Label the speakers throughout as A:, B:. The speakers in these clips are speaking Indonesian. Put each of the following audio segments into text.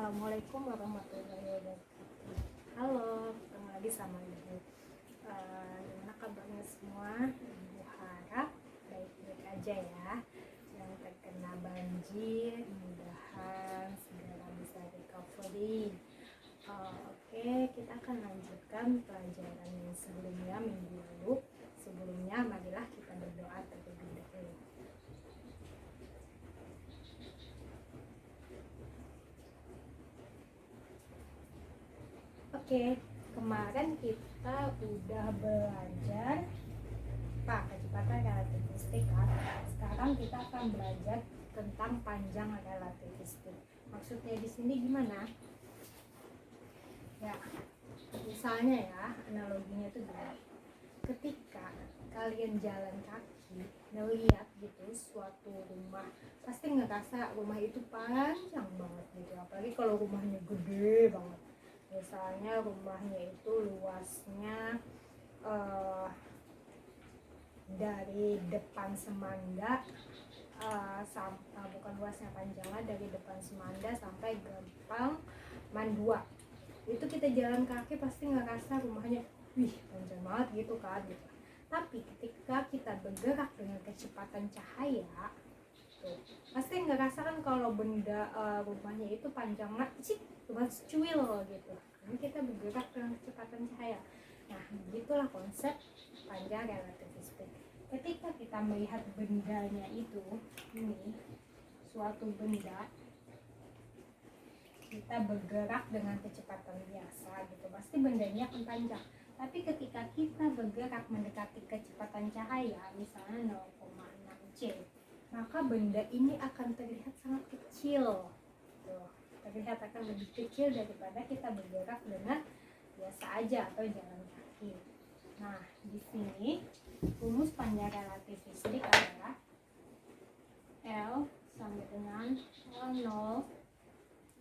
A: Assalamualaikum warahmatullahi wabarakatuh. Halo, ketemu lagi sama Ibu. Gimana kabarnya semua? Ibu harap baik-baik aja ya. Yang terkena banjir, mudahan segera bisa recovery. Oke, kita akan lanjutkan pelajaran yang sebelumnya minggu lalu. Sebelumnya, marilah kita berdoa terlebih dahulu. Oke, kemarin kita udah belajar kecepatan relativistik kan. Sekarang kita akan belajar tentang panjang relativistik. Maksudnya di sini gimana? Ya, misalnya ya, analoginya itu gini. Ketika kalian jalan kaki, ngeliat gitu suatu rumah, pasti ngerasa rumah itu panjang banget gitu. Apalagi kalau rumahnya gede banget. Misalnya rumahnya itu luasnya dari depan Semanda bukan luasnya, panjangnya dari depan Semanda sampai Gampang Mandua. Itu kita jalan kaki pasti ngerasa rumahnya wih panjang banget gitu kan gitu. Tapi ketika kita bergerak dengan kecepatan cahaya tuh, pasti ngerasa kan kalau benda rumahnya itu panjangnya cuma secuil gitu. Ini kita bergerak dengan kecepatan cahaya. Nah, begitulah konsep panjang relativistik. Ketika kita melihat bendanya itu, ini suatu benda, kita bergerak dengan kecepatan biasa gitu, pasti bendanya akan panjang. Tapi ketika kita bergerak mendekati kecepatan cahaya, misalnya 0,6 c, maka benda ini akan terlihat sangat kecil. Tuh, terlihat akan lebih kecil daripada kita bergerak dengan biasa aja atau jalan kaki. Nah, di sini rumus panjang relativistik adalah L sama dengan L0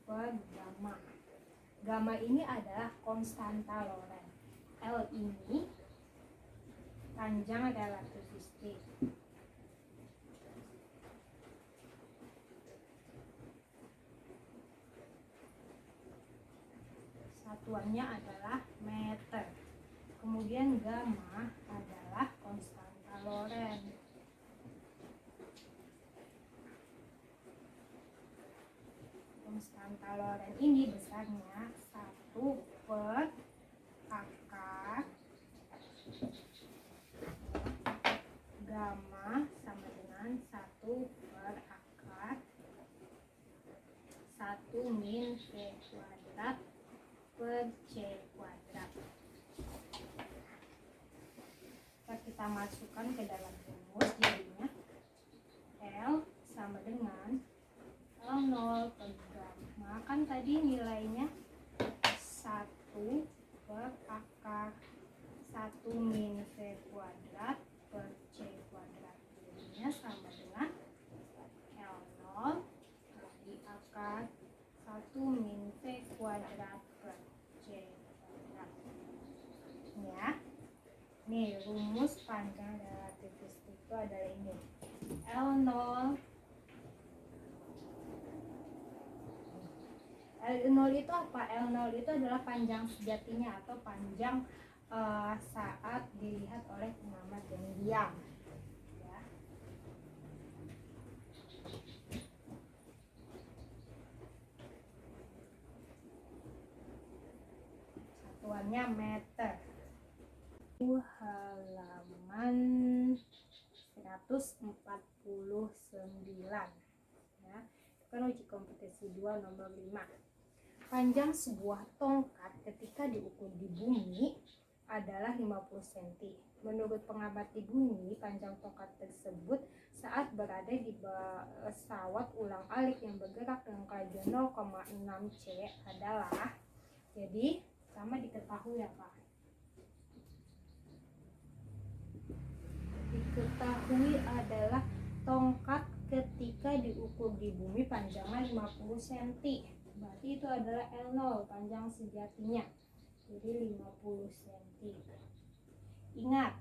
A: per gamma. Gamma ini adalah konstanta Lorentz. L ini panjang relativistik. Satuannya adalah meter. Kemudian gamma adalah konstanta Lorentz. Konstanta Lorentz ini besarnya 1 per akar gamma sama dengan 1 per akar 1 min V kuadrat per C kuadrat. Kita masukkan ke dalam rumus, jadinya L sama dengan L0 per gamma, kan tadi nilainya 1 per akar 1 min V kuadrat per C kuadrat, jadinya sama dengan L0 kali akar 1 min V kuadrat per C kuadrat. Ya, nih rumus panjang relativistik itu adalah ini. L0 itu apa? L0 itu adalah panjang sejatinya atau panjang saat dilihat oleh pengamat yang diam. Ya. Satuannya meter. Halaman 149. Ya. Itu kan uji kompetensi 2 nomor 5. Panjang sebuah tongkat ketika diukur di bumi adalah 50 cm. Menurut pengamat di bumi, panjang tongkat tersebut saat berada di pesawat ulang-alik yang bergerak dengan kelajuan 0,6 c adalah, jadi sama diketahui ya Pak. Diketahui adalah tongkat ketika diukur di bumi panjangnya 50 cm. Berarti itu adalah L0, panjang sejatinya. Jadi 50 cm. Ingat,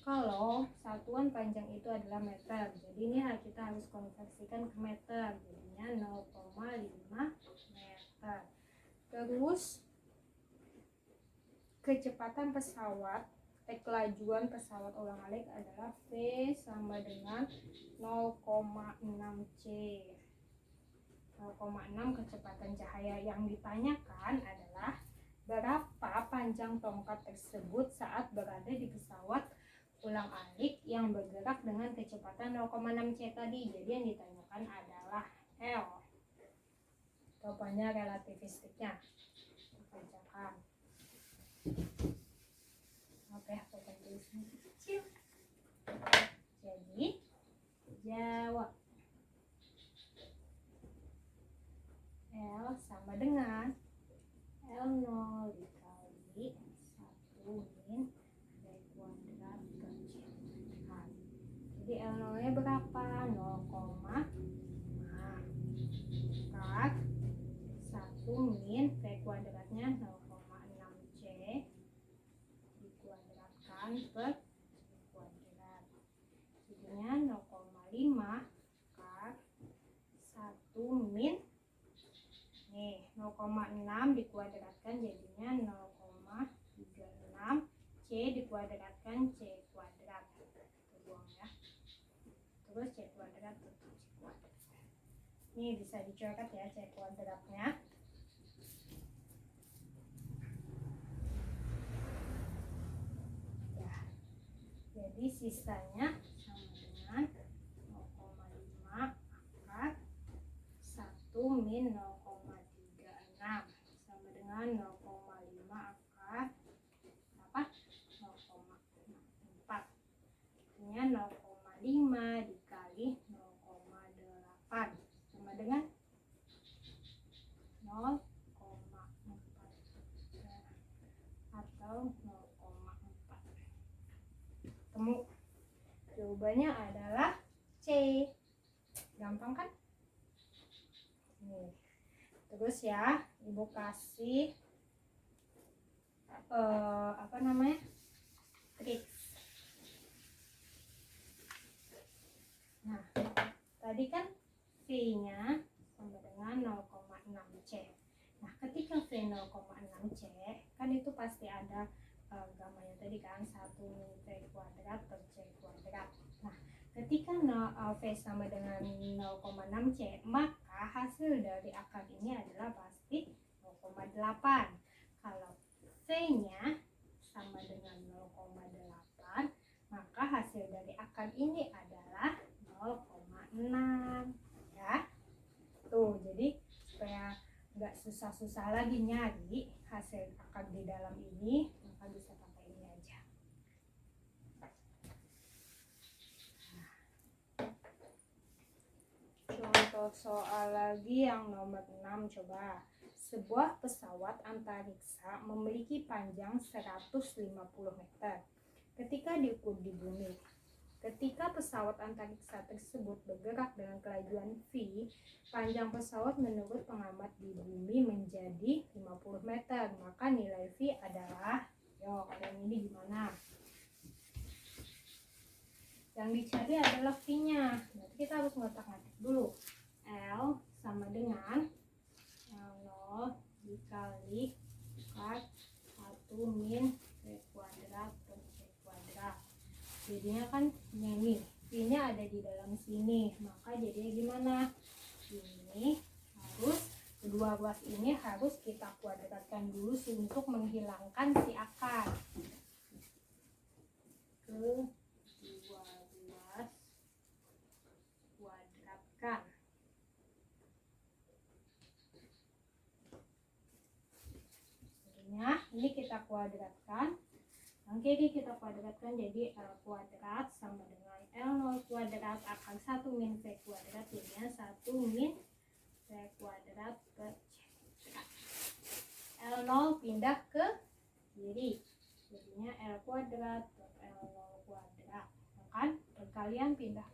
A: kalau satuan panjang itu adalah meter, jadi ini kita harus konversikan ke meter. Jadinya 0,5 meter. Terus kecepatan pesawat, kelajuan pesawat ulang-alik adalah V sama dengan 0,6 C. 0,6 kecepatan cahaya. Yang ditanyakan adalah berapa panjang tongkat tersebut saat berada di pesawat ulang-alik yang bergerak dengan kecepatan 0,6 C tadi. Jadi yang ditanyakan adalah L. Jawabannya relativistiknya. Kerjakan. Oke, aku akan tulisnya kecil. Jadi jawab L sama dengan L0 dikali 1 min V kuadrat per C kuadrat. Jadi L0 nya berapa? 0,5 per 1 min V kuadratnya 0,6 C dikuadratkan per C kuadrat. Jadinya 0,5 per 1 min, nih 0,6 dikuadratkan jadinya 0,36 C dikuadratkan C kuadrat. Buang ya. Terus C kuadrat tetap C kuadrat. Ini bisa dicoret ya C kuadratnya. Ya. Jadi sisanya sama dengan 0,5 akar 1 min 0,36 sama dengan 0,5 akar apa? 0,4. Artinya 0,5 dikali 0,8 sama dengan 0,4 atau 0,4. Temu. Jawabannya adalah C. Gampang kan? Nih. Terus ya, Ibu kasih trik. Nah, tadi kan V-nya sama dengan 0,6 C. Nah, ketika V 0,6 C, kan itu pasti ada gamanya tadi kan 1 min V kuadrat per C kuadrat. Nah, ketika V sama dengan 0,6 C, maka hasil dari akar ini adalah pasti 0,8. Kalau V-nya sama dengan 0,8, maka hasil dari akar ini adalah 0,6 ya. Tuh, jadi supaya nggak susah-susah lagi nyari hasil akar di dalam ini, maka bisa pakai ini aja. Contoh soal lagi yang nomor 6, coba. Sebuah pesawat antariksa memiliki panjang 150 meter ketika diukur di bumi. Ketika pesawat antariksa tersebut bergerak dengan kelajuan V, panjang pesawat menurut pengamat di bumi menjadi 50 meter. Maka nilai V adalah, yo kalian ini gimana? Yang dicari adalah V-nya. Berarti kita harus ngotak-ngatik dulu. L sama dengan L0 dikali 1 min V kuadrat per C kuadrat. Jadinya kan ini V-nya ada di dalam sini, maka jadinya gimana? Ini harus kedua ruas ini harus kita kuadratkan dulu untuk menghilangkan si akar. Kedua ruas kuadratkan. Jadinya ini kita kuadratkan. Yang kiri kita kuadratkan jadi L kuadrat sama dengan L0 kuadrat akar 1 min V kuadrat, jadinya 1 min V kuadrat per C kuadrat. L0 pindah ke kiri, jadinya L kuadrat per L0 kuadrat. Kan perkalian pindah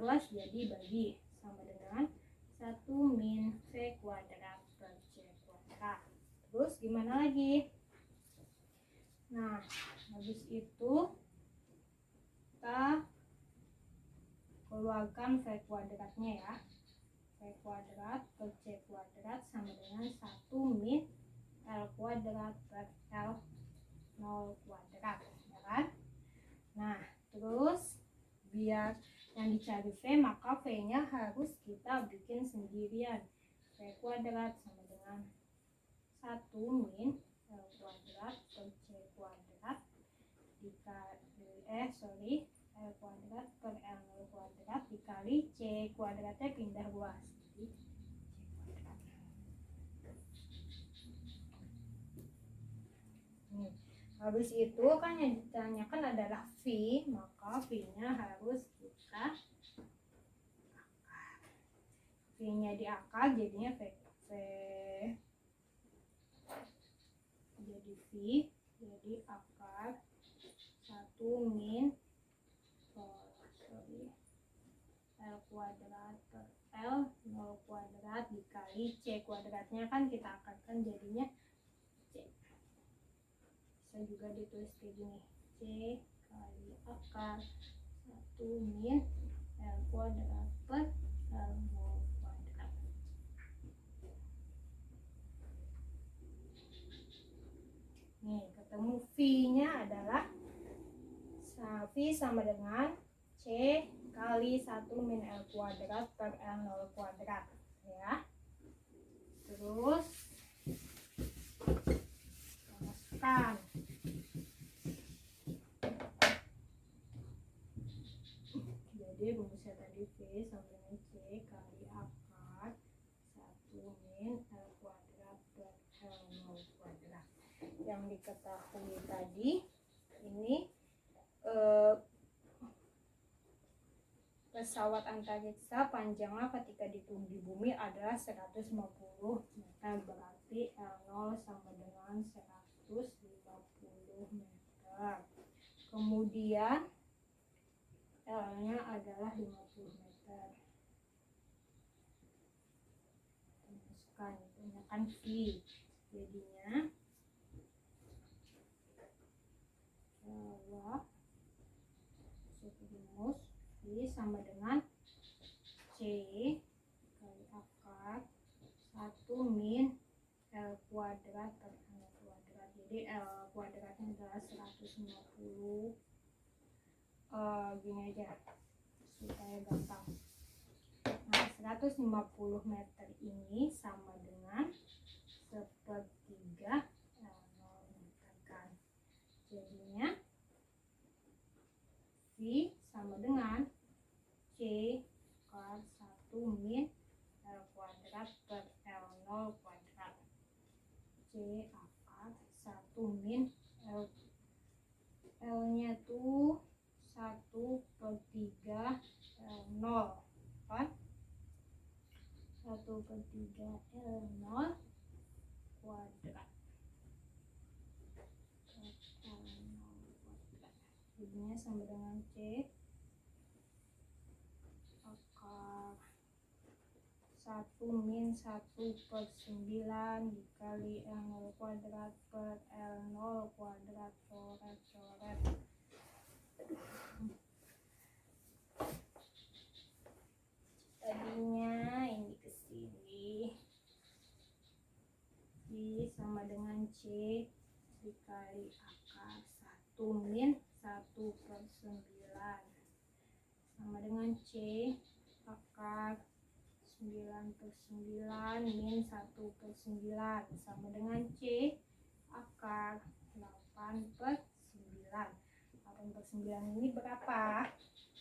A: ruas jadi bagi, sama dengan 1 min V kuadrat per C kuadrat. Terus gimana lagi? Nah, habis itu kita keluarkan V kuadratnya ya. V kuadrat per C kuadrat sama dengan 1 min mencari V, maka V-nya harus kita bikin sendirian. V kuadrat sama dengan 1 min L kuadrat per C kuadrat dikali L kuadrat per L0 kuadrat dikali C kuadratnya pindah luas. Jadi C kuadrat. Habis itu kan yang ditanyakan adalah V, maka V-nya harus kita akar. V-nya diakar jadinya V jadi V jadi akar 1 min L kuadrat per L0 kuadrat dikali C kuadratnya kan kita akarkan jadinya C. Bisa juga ditulis kayak gini, C kali akar 1 min L kuadrat per L0 kuadrat. Nih, ketemu V-nya adalah V sama dengan C kali 1 min L kuadrat per L0 kuadrat ya. Terus masukkan jadi rumusnya tadi V sama dengan C kali akar 1 min L kuadrat per L0 kuadrat. Yang diketahui tadi ini pesawat antariksa panjangnya ketika diturun di bumi adalah 150 meter, berarti L0 sama dengan 150 meter. Kemudian L-nya adalah 50 meter. Masukkan, gunakan V. Jadinya bahwa rumus V sama dengan C kali akar 1 min L kuadrat per L kuadrat. Jadi L kuadratnya adalah 150. Gini aja supaya gampang. Nah, 150 meter ini sama dengan 1/3 L0 meter kan. Jadinya V sama dengan C akar 1 min L kuadrat per L0 kuadrat. C akar 1 min L-nya tuh 1/3 L0 kan? 1/3 L0 kuadrat. Jadinya sama dengan C akar 1 min 1/9 dikali L0 kuadrat per L0 kuadrat. Coret. Tadinya ini kesini V sama dengan C dikali akar 1 min 1/9 sama dengan C akar 9/9 min 1/9 sama dengan C akar 8/9. 8/9 ini berapa?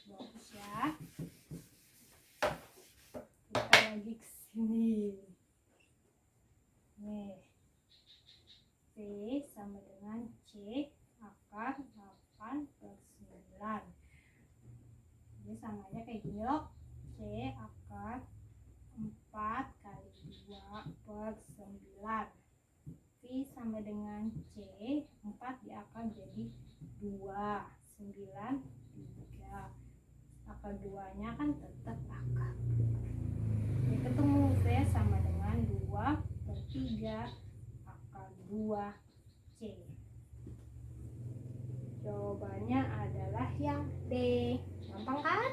A: Bagus ya. Kita lagi ke sini. Nih. V sama dengan C akar 8/9. Jadi samanya kayak gini loh. C akar 4 kali 2/9. V sama dengan C 4 diakar jadi 2, 9, 3. Akar 2 nya kan tetap akar. Jadi ketemu V sama dengan 2/3 akar 2 C. Jawabannya adalah yang D. Gampang kan?